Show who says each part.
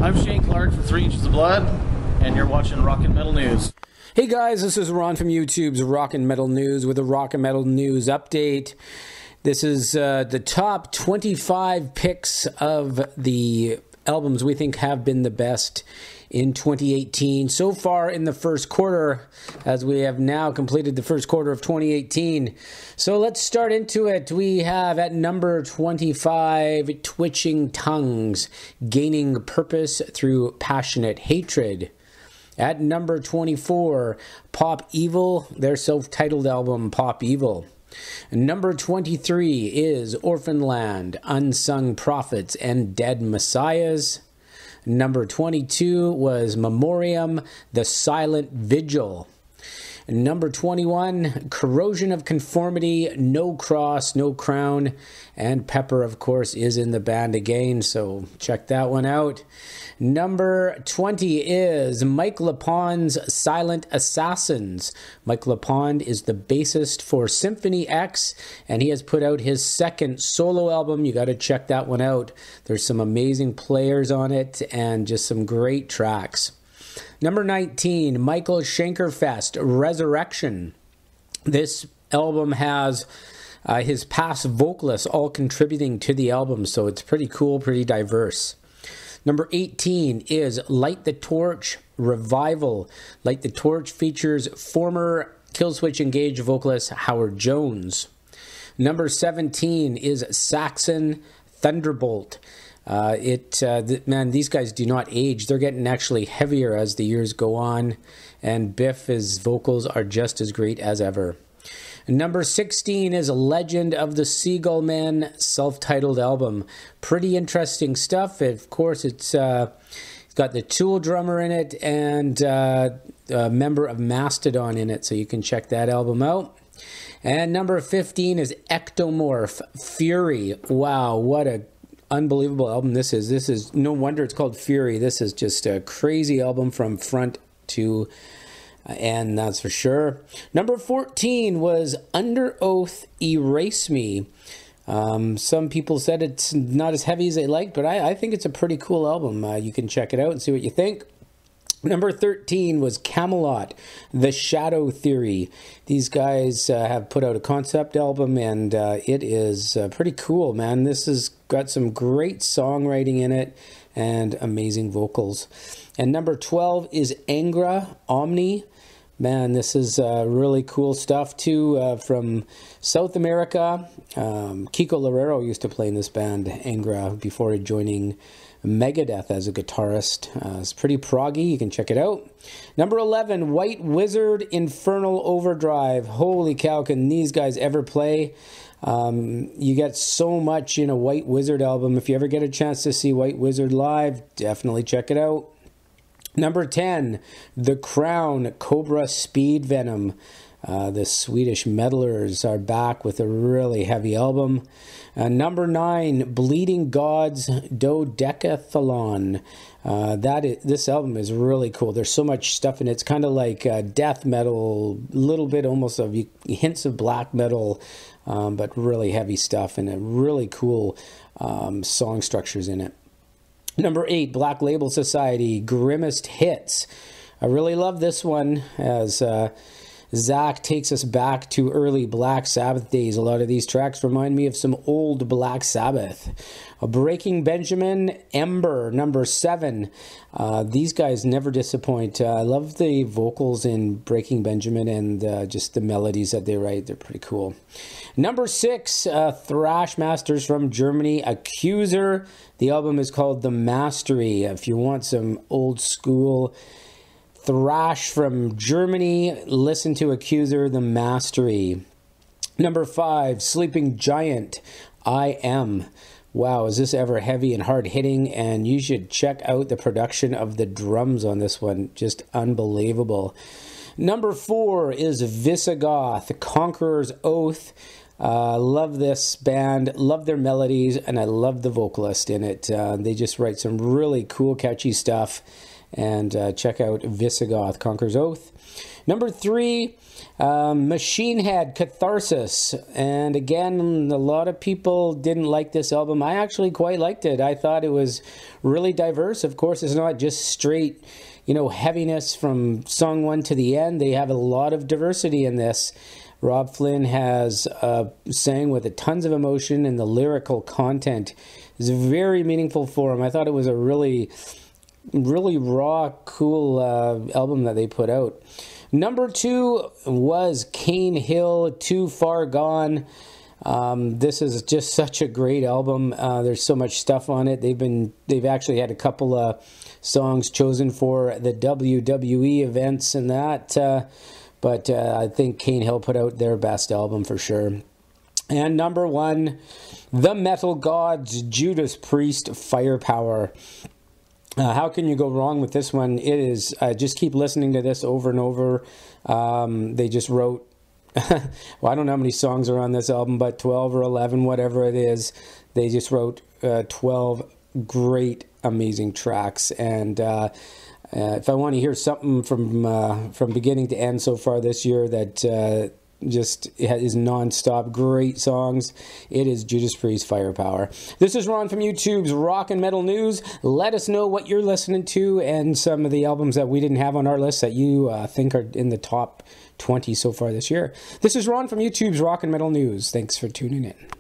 Speaker 1: I'm Shane Clark from 3 Inches of Blood, and you're watching Rock and Metal News.
Speaker 2: Hey guys, this is Ron from YouTube's Rock and Metal News with a Rock and Metal News update. This is the top 25 picks of the albums we think have been the best in 2018 so far in the first quarter, as we have now completed the first quarter of 2018. So let's start into it. We have at number 25, Twitching Tongues, Gaining Purpose Through Passionate Hatred. At number 24, Pop Evil, their self-titled album Pop Evil. Number 23 is Orphanland, Unsung Prophets and Dead Messiahs. Number 22 was Memoriam, The Silent Vigil. Number 21, Corrosion of Conformity, No Cross, No Crown. And Pepper, of course, is in the band again, so check that one out. Number 20 is Mike LePond's Silent Assassins. Mike LePond is the bassist for Symphony X, and he has put out his second solo album. You got to check that one out. There's some amazing players on it and just some great tracks. Number 19, Michael Schenkerfest, Resurrection. This album has his past vocalists all contributing to the album, so it's pretty cool, pretty diverse. Number 18 is Light the Torch, Revival. Light the Torch features former Killswitch Engage vocalist Howard Jones. Number 17 is Saxon Thunderbolt. Man, these guys do not age. They're getting actually heavier as the years go on, and Biff's vocals are just as great as ever. Number 16 is Legend of the Seagull Men, self-titled album. Pretty interesting stuff. Of course, it's got the Tool drummer in it and a member of Mastodon in it, so you can check that album out. And number 15 is Ectomorph, Fury. Wow, what a unbelievable album this is. This is no wonder it's called Fury. This is just a crazy album from front to end, that's for sure. Number 14 was Under Oath, Erase Me. Some people said it's not as heavy as they like, but I think it's a pretty cool album. You can check it out and see what you think. Number 13 was Camelot, The Shadow Theory. These guys have put out a concept album, and it is pretty cool, man. This has got some great songwriting in it and amazing vocals. And number 12 is Angra Omni. Man, this is really cool stuff, too, from South America. Kiko Loureiro used to play in this band, Angra, before joining Megadeth as a guitarist. It's pretty proggy. You can check it out. Number 11, White Wizard, Infernal Overdrive. Holy cow, can these guys ever play? You get so much in a White Wizard album. If you ever get a chance to see White Wizard live, definitely check it out. Number 10, The Crown, Cobra Speed Venom. The Swedish metalers are back with a really heavy album. Number 9, Bleeding Gods, Dodecathlon. This album is really cool. There's so much stuff in it. It's kind of like death metal, a little bit almost of hints of black metal, but really heavy stuff and a really cool song structures in it. Number 8, Black Label Society, Grimmest Hits. I really love this one as Zach takes us back to early Black Sabbath days. A lot of these tracks remind me of some old Black Sabbath. Breaking Benjamin, Ember, number 7. These guys never disappoint. I love the vocals in Breaking Benjamin and just the melodies that they write. They're pretty cool. Number 6, Thrash Masters from Germany, Accuser. The album is called The Mastery. If you want some old school thrash from Germany, listen to Accuser, The Mastery. Number 5, Sleeping Giant, I Am. Wow, is this ever heavy and hard-hitting? And you should check out the production of the drums on this one. Just unbelievable. Number 4 is Visigoth, Conqueror's Oath. Love this band, love their melodies, and I love the vocalist in it. They just write some really cool, catchy stuff. and check out Visigoth Conqueror's Oath. Number 3, Machine Head, Catharsis. And again, a lot of people didn't like this album. I actually quite liked it. I thought it was really diverse. Of course, it's not just straight, heaviness from song 1 to the end. They have a lot of diversity in this. Robb Flynn has sang with tons of emotion, and the lyrical content is very meaningful for him. I thought it was a really, really raw, cool album that they put out. Number 2 was Cane Hill, Too Far Gone. This is just such a great album. There's so much stuff on it. They've actually had a couple of songs chosen for the WWE events and that. But I think Cane Hill put out their best album for sure. And number 1, The Metal Gods, Judas Priest, Firepower. How can you go wrong with this one? It is, just keep listening to this over and over. They just wrote, well, I don't know how many songs are on this album, but 12 or 11, whatever it is. They just wrote 12 great, amazing tracks. And if I want to hear something from beginning to end so far this year that just is non-stop great songs, it is Judas Priest, Firepower. This is Ron from YouTube's Rock and Metal News. Let us know what you're listening to and some of the albums that we didn't have on our list that you think are in the top 20 so far this year. This is Ron from YouTube's Rock and Metal News. Thanks for tuning in.